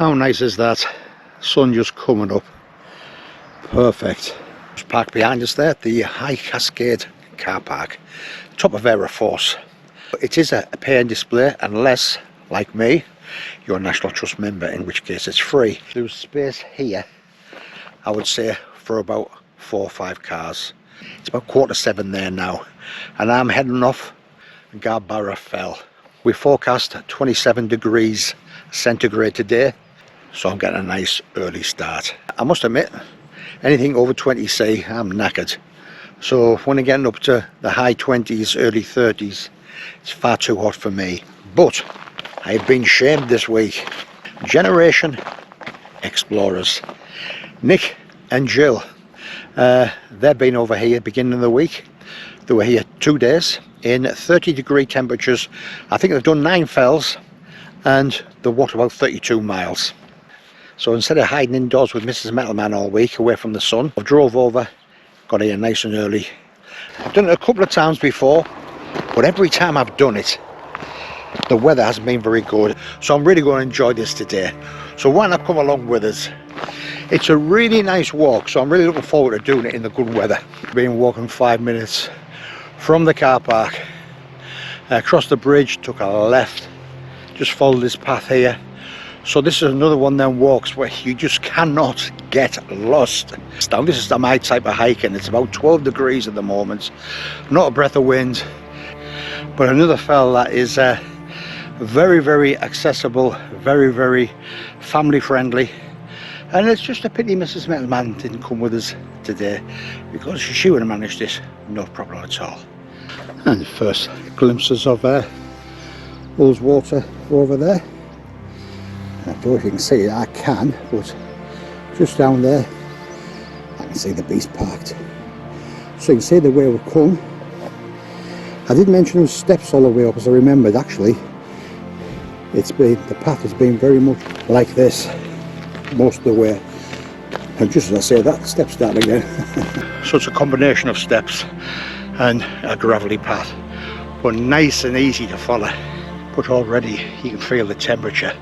How nice is that? Sun just coming up. Perfect. Just parked behind us there, the High Cascade car park, top of Aira Force. It is a pay and display unless, like me, you're a National Trust member, in which case it's free. There's space here, I would say, for about 4 or 5 cars. It's about 6:45 there now, and I'm heading off Gowbarrow Fell. We forecast 27 degrees centigrade today, so I'm getting a nice early start. I must admit, anything over 20°C, I'm knackered. So when I'm getting up to the high 20s, early 30s, it's far too hot for me. But I've been shamed this week. Generation Explorers, Nick and Jill, they've been over here beginning of the week. They were here 2 days in 30-degree temperatures. I think they've done 9 fells and they've walked about 32 miles. So instead of hiding indoors with Mrs. Metalman all week away from the sun, I drove over, got here nice and early. I've done it a couple of times before, but every time I've done it, the weather hasn't been very good. So I'm really going to enjoy this today. So why not come along with us? It's a really nice walk, so I'm really looking forward to doing it in the good weather. Been walking 5 minutes from the car park, across the bridge, took a left, just followed this path here. So this is another one of them walks where you just cannot get lost. Now this is my type of hiking. It's about 12 degrees at the moment, not a breath of wind, but another fell that is very, very accessible, very, very family friendly. And it's just a pity Mrs. Metalman didn't come with us today, because she would have managed this no problem at all. And first glimpses of Ullswater over there. I don't know if you can see it, I can, but just down there I can see the beast parked. So you can see the way we've come. I did mention there was steps all the way up, as I remembered. Actually, the path has been very much like this most of the way, and just as I say that, steps down again. So it's a combination of steps and a gravelly path, but nice and easy to follow. But already you can feel the temperature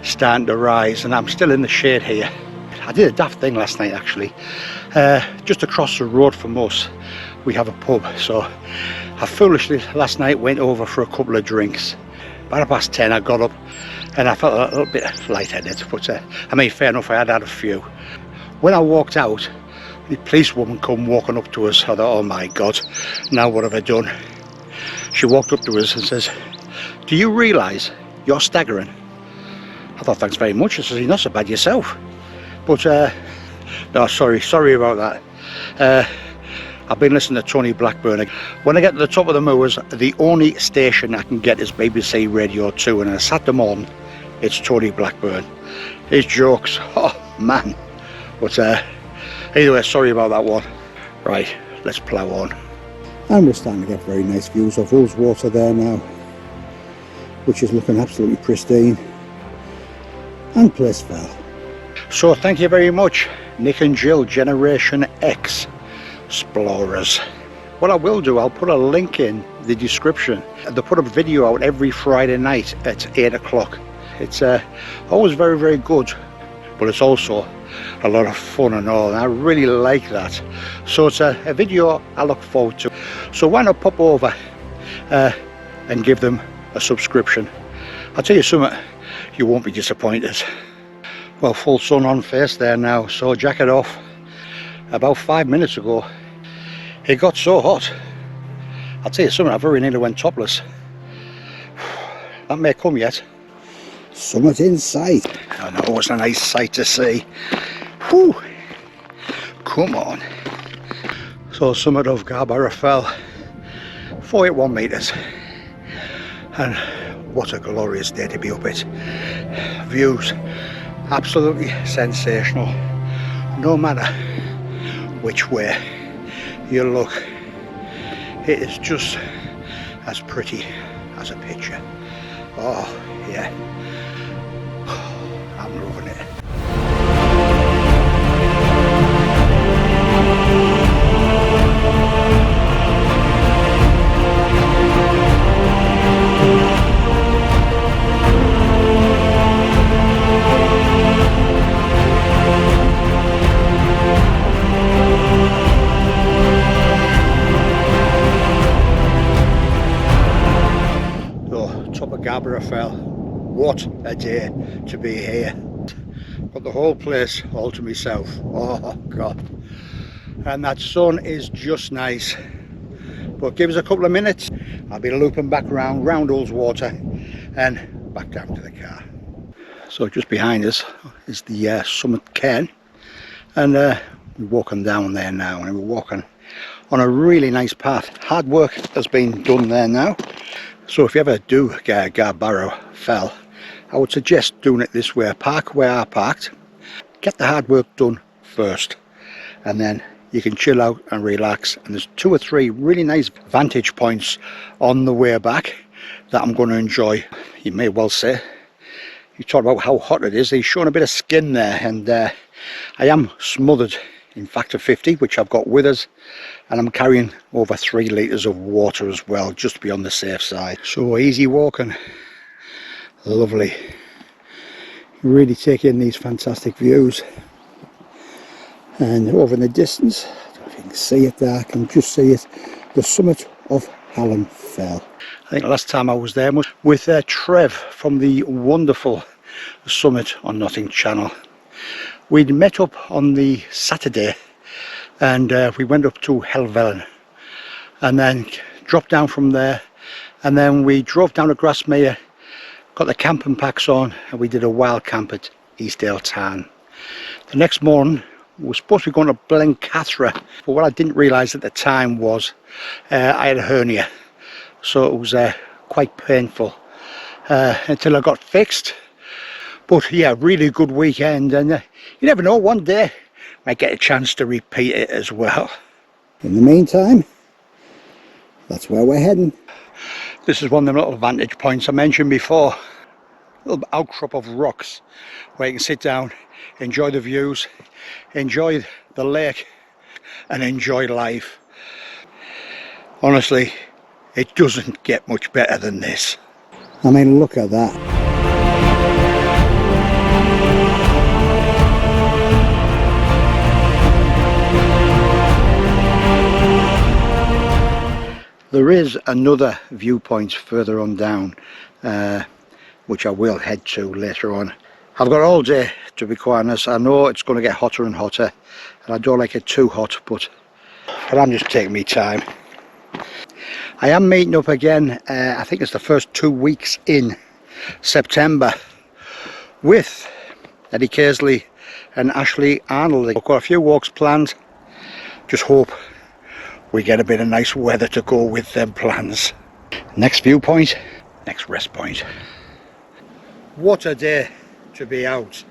starting to rise, and I'm still in the shade here. I did a daft thing last night actually. Just across the road from us we have a pub, so I foolishly last night went over for a couple of drinks. About 10:30 I got up and I felt a little bit lightheaded, but I mean, fair enough, I had had a few. When I walked out, the policewoman come walking up to us. I thought, oh my God, now what have I done? She walked up to us and says, do you realise you're staggering? I thought, thanks very much. I said, you're not so bad yourself. But no, sorry about that. I've been listening to Tony Blackburn. When I get to the top of the moors, the only station I can get is BBC Radio 2, and I sat them on, it's Tony Blackburn. His jokes, oh man. But anyway, sorry about that one. Right, let's plough on. And we're starting to get very nice views of Ullswater there now, which is looking absolutely pristine. And Place Fell. So thank you very much, Nick and Jill, Generation X Explorers. What I will do, I'll put a link in the description. They put a video out every Friday night at 8 o'clock. It's always very, very good, but it's also a lot of fun and all, and I really like that. So it's a video I look forward to. So why not pop over and give them a subscription. I'll tell you something, you won't be disappointed. Well, full sun on face there now, so jacket off. About 5 minutes ago it got so hot, I'll tell you something, I very nearly went topless. That may come yet. Summit's in sight. I know, it's a nice sight to see. Whew. Come on. So summit of Gowbarrow Fell, 481 metres, and what a glorious day to be up it. Views absolutely sensational, no matter which way you look. It is just as pretty as a picture. Oh yeah, I'm loving it. top of Gowbarrow Fell. What a day to be here. Got the whole place all to myself. Oh God. And that sun is just nice. But give us a couple of minutes, I'll be looping back round Ullswater and back down to the car. So just behind us is the summit cairn, and we're walking down there now, and we're walking on a really nice path. Hard work has been done there now, so if you ever do get Gowbarrow Fell, I would suggest doing it this way. Park where I parked, get the hard work done first, and then you can chill out and relax. And there's 2 or 3 really nice vantage points on the way back that I'm going to enjoy. You may well say, you talk about how hot it is, he's showing a bit of skin there, and I am smothered in factor 50, which I've got with us, and I'm carrying over 3 litres of water as well, just to be on the safe side. So easy walking, lovely. Really take in these fantastic views. And over in the distance, I don't know if you can see it there, I can just see it, the summit of Aira Fell. I think the last time I was there was with Trev from the wonderful summit on Nothing Channel. We'd met up on the Saturday, and we went up to Helvellyn and then dropped down from there, and then we drove down to Grasmere, got the camping packs on, and we did a wild camp at Eastdale Tarn. The next morning we were supposed to be going to Blencathra, but what I didn't realise at the time was I had a hernia, so it was quite painful until I got fixed. But yeah, really good weekend, and you never know, one day I might get a chance to repeat it as well. In the meantime, that's where we're heading. This is one of the little vantage points I mentioned before. A little outcrop of rocks where you can sit down, enjoy the views, enjoy the lake, and enjoy life. Honestly, it doesn't get much better than this. I mean, look at that. There is another viewpoint further on down, which I will head to later on. I've got all day, to be quite honest. I know it's going to get hotter and hotter, and I don't like it too hot, but I'm just taking my time. I am meeting up again, I think it's the first 2 weeks in September, with Eddie Caseley and Ashley Arnold. I've got a few walks planned. Just hope we get a bit of nice weather to go with them plans. Next viewpoint, next rest point. What a day to be out.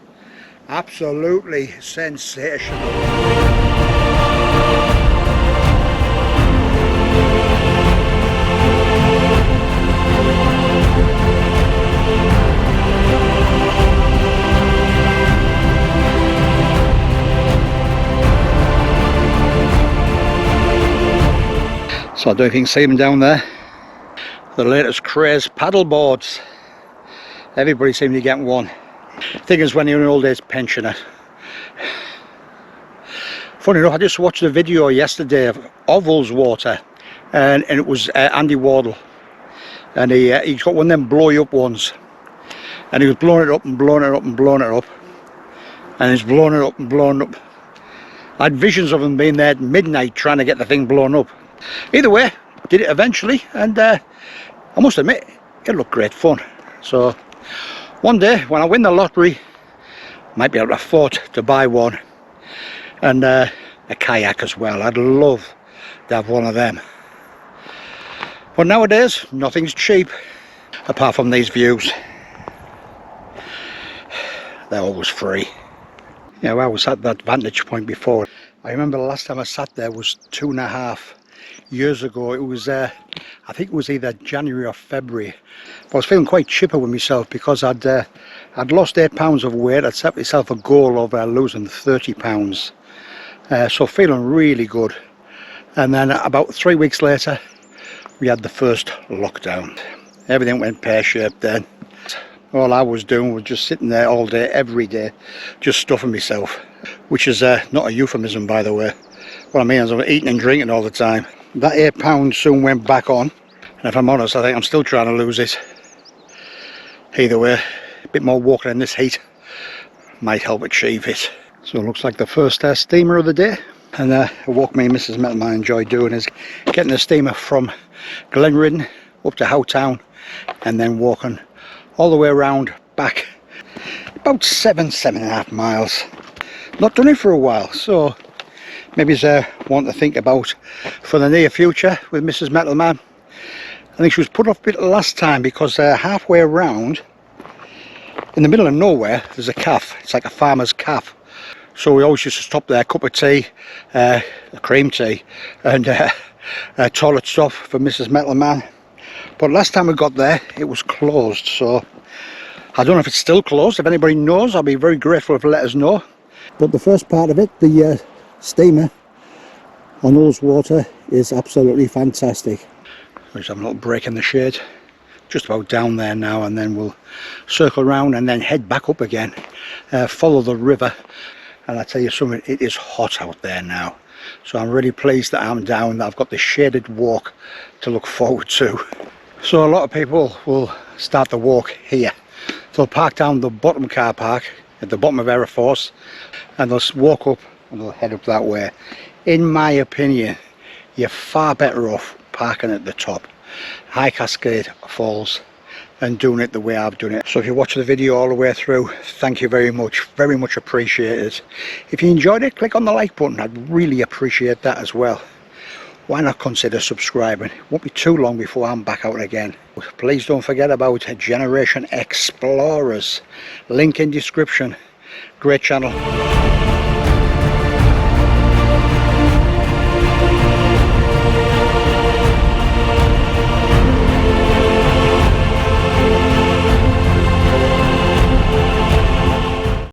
Absolutely sensational. So I don't know if you can see them down there. The latest craze paddle boards. Everybody seems to be getting one. Thing is, when you're an old age pensioner. Funny enough, I just watched a video yesterday of Ullswater, and it was Andy Wardle, and he's got one of them blow you up ones, and he was blowing it up and blowing it up and blowing it up, and he's blowing it up and blowing it up. I had visions of him being there at midnight trying to get the thing blown up. Either way, did it eventually, and I must admit, it looked great fun. So one day when I win the lottery, might be able to afford to buy one, and a kayak as well. I'd love to have one of them. But nowadays, nothing's cheap, apart from these views. They're always free. Yeah, well, I was at that vantage point before. I remember the last time I sat there was 2.5 years ago. It was I think it was either January or February. I was feeling quite chipper with myself because I'd lost 8 pounds of weight. I'd set myself a goal of losing 30 pounds, so feeling really good. And then about 3 weeks later we had the first lockdown. Everything went pear-shaped then. All I was doing was just sitting there all day, every day, just stuffing myself, which is not a euphemism, by the way. What I mean is I was eating and drinking all the time. That 8 pounds soon went back on, and if I'm honest, I think I'm still trying to lose it. Either way, a bit more walking in this heat might help achieve it. So it looks like the first steamer of the day, and a walk me and Mrs. Metalman enjoy doing is getting the steamer from Glenridden up to Howtown and then walking all the way around back about 7.5 miles. Not done it for a while, so maybe it's one to think about for the near future with Mrs. Metalman. I think she was put off a bit last time because halfway around in the middle of nowhere there's a calf. It's like a farmer's calf, so we always used to stop there, a cup of tea, a cream tea and toilet stuff for Mrs. Metalman. But last time we got there it was closed, so I don't know if it's still closed. If anybody knows, I'll be very grateful if you let us know. But the first part of it, the steamer on Ullswater, is absolutely fantastic. We're just having a little break in the shade, just about down there now, and then we'll circle around and then head back up again, follow the river. And I tell you something, it is hot out there now, so I'm really pleased that I'm down, that I've got the shaded walk to look forward to. So a lot of people will start the walk here. They'll park down the bottom car park at the bottom of Aira Force and they'll walk up and they'll head up that way. In my opinion, you're far better off parking at the top, High Cascade Falls, and doing it the way I've done it. So if you watch the video all the way through, thank you very much appreciated. If you enjoyed it, click on the like button, I'd really appreciate that as well. Why not consider subscribing? It won't be too long before I'm back out again. Please don't forget about Generation Explorers, link in description. Great channel.